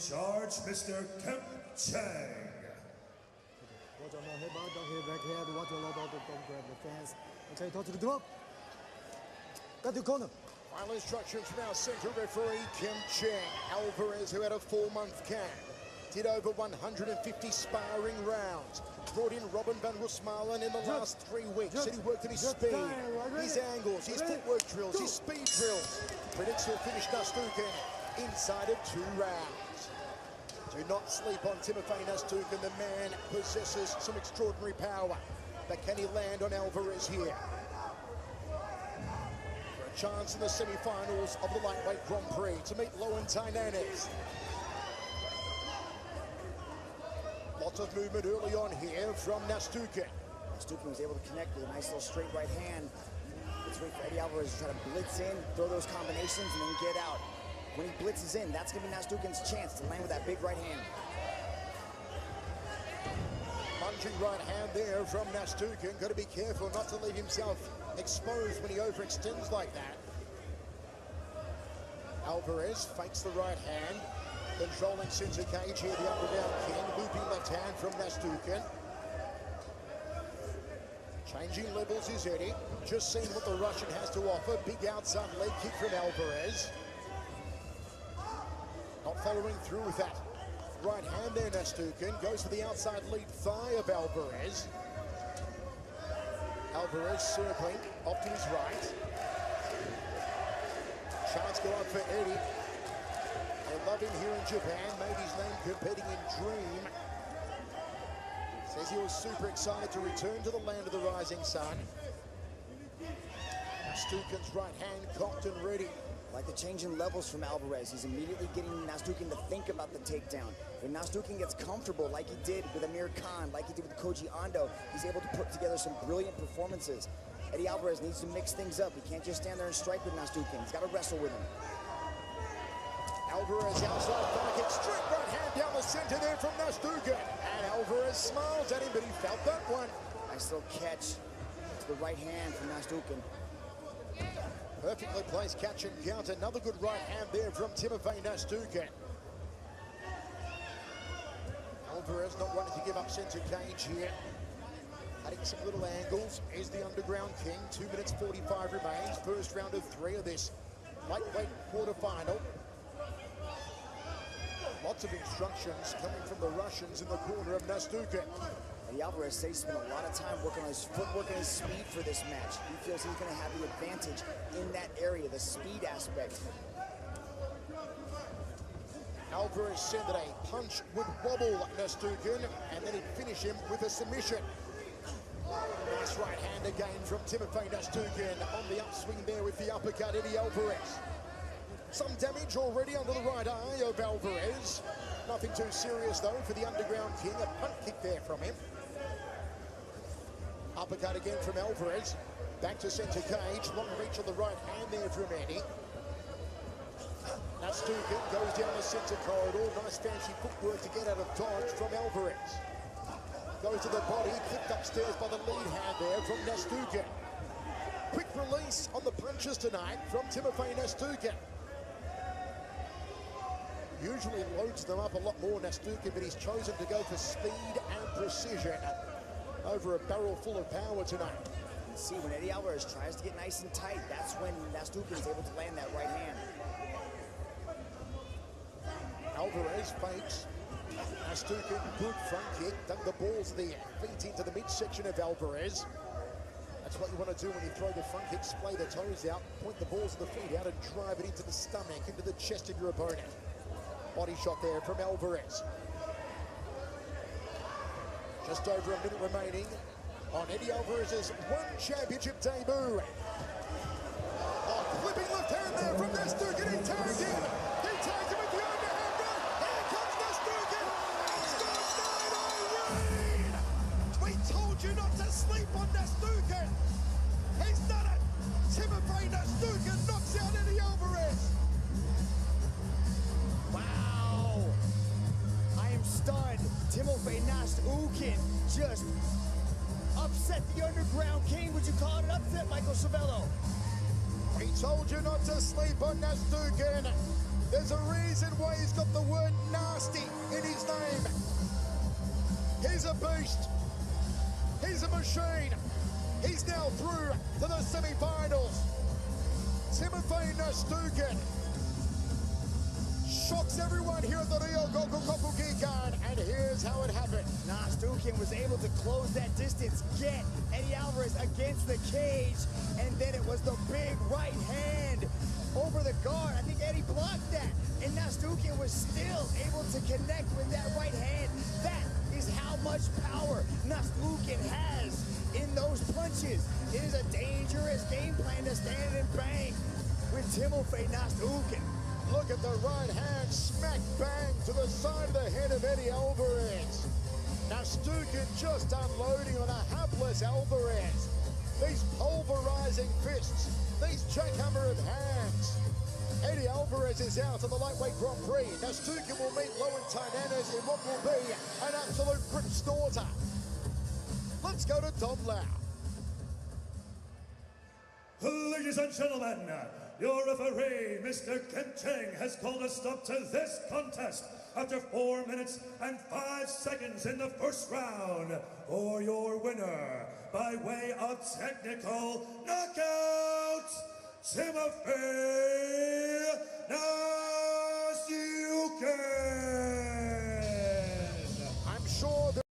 charge, Mr. Kemp Chang. Watch on the headbutt, don't hit it back head, watch your low ball, don't grab the fence. Okay, talk to the drop. Got the corner. Final instructions from our center referee, Kim Chang. Альварес, who had a 4-month camp, did over 150 sparring rounds. Brought in Robin van Roosmalen in the last 3 weeks. Said he worked on his speed, his angles, his footwork drills, his speed drills. Predicts he'll finish Настюхин inside of 2 rounds. Do not sleep on Timothée Настюхин. The man possesses some extraordinary power. But can he land on Альварес here? For a chance in the semi-finals of the lightweight Grand Prix to meet Lowen Tainanes. Lots of movement early on here from Настюхин. Настюхин was able to connect with a nice little straight right hand. Let's wait for Eddie Альварес to try to blitz in, throw those combinations, and then get out. When he blitzes in, that's going to be Настюхин's chance to land with that big right hand. Lunging right hand there from Настюхин. Got to be careful not to leave himself exposed when he overextends like that. Альварес fakes the right hand. Controlling center cage here, the underground king. Looping left hand from Настюхин. Changing levels is Eddie. Just seeing what the Russian has to offer. Big outside leg kick from Альварес. Not following through with that right hand there, Настюхин. Goes for the outside lead thigh of Альварес. Альварес circling off to his right. Chance go up for Eddie. They love him here in Japan. Made his name competing in Dream. Says he was super excited to return to the land of the rising sun. Настюchin's right hand cocked and ready. Like the change in levels from Альварес, he's immediately getting Настюхин to think about the takedown. When Настюхin gets comfortable, like he did with Amir Khan, like he did with Koji Ando, he's able to put together some brilliant performances. Eddie Альварес needs to mix things up. He can't just stand there and strike with Настюхin. He's got to wrestle with him. Альварес outside back kick, straight right hand down the center there from Настюхин. And Альварес smiles at him, but he felt that one. Nice little catch to the right hand from Настюхин. Perfectly placed catch and count. Another good right hand there from Timothée Настюхин. Альварес not wanting to give up center cage here. Adding some little angles is the underground king. 2 minutes 45 remains. First round of 3 of this lightweight quarterfinal. Lots of instructions coming from the Russians in the corner of Настюхин. Eddie Альварес says he spent a lot of time working on his footwork and his speed for this match. He feels he's going to have the advantage in that area, the speed aspect. Альварес said that a punch would wobble Настюхин and then he'd finish him with a submission. Nice right hand again from Timothée Настюхin on the upswing there with the uppercut, Eddie Альварес. Some damage already under the right eye of Альварес. Nothing too serious though for the underground king. A punt kick there from him. Uppercut again from Альварес. Back to center cage. Long reach on the right hand there from Eddie. Настюхин goes down the center corridor. Nice fancy footwork to get out of dodge from Альварес. Goes to the body, kicked upstairs by the lead hand there from Настюхин. Quick release on the punches tonight from Timothée Настюхin. Usually loads them up a lot more, Настюхin, but he's chosen to go for speed and precision over a barrel full of power tonight. You see, when Eddie Альварес tries to get nice and tight, that's when Настюхin is able to land that right hand. Альварес fakes. Настюхin, good front kick, dug the balls of the feet into the midsection of Альварес. That's what you want to do when you throw the front kick, splay the toes out, point the balls of the feet out and drive it into the stomach, into the chest of your opponent. Body shot there from Альварес. Just over a minute remaining on Eddie Альварес's one championship debut. Oh, flipping left hand there from Настюхin. He tagged him. He tagged him with the overhand right. Here comes Настюхin. Scott Steiner, we told you not to sleep on Настюхin. He's done it. Timothée Настюхin knocks out Eddie Альварес. Wow! I am stunned. Timothée Настюхin just upset the underground king. Would you call it an upset, Michael Savello? We told you not to sleep on Настюхin. There's a reason why he's got the word nasty beast. He's a machine. He's now through to the semi-finals. Timofey Настюхин shocks everyone here at the Rio Gokukokugikan, and here's how it happened. Настюхин was able to close that distance, get Eddie Alvarez against the cage, and then it was the big right hand over the guard. I think Eddie blocked that, and Настюхin was still able to connect with that right hand. That is how much power Настюхin has in those punches. It is a dangerous game plan to stand and bang with Timofey Настюхin. Look at the right hand, smack bang to the side of the head of Eddie Alvarez. Настюхin just unloading on a hapless Alvarez. These pulverizing fists, these jackhammer of hands. Eddie Alvarez is out of the lightweight Grand Prix. Настюхin will meet Lowen Tainanes in what will be an absolute grip snorter. Let's go to Dom Lau. Ladies and gentlemen, your referee, Mr. Kim Cheng, has called a stop to this contest after 4 minutes and 5 seconds in the first round. For your winner, by way of technical knockout, Timofey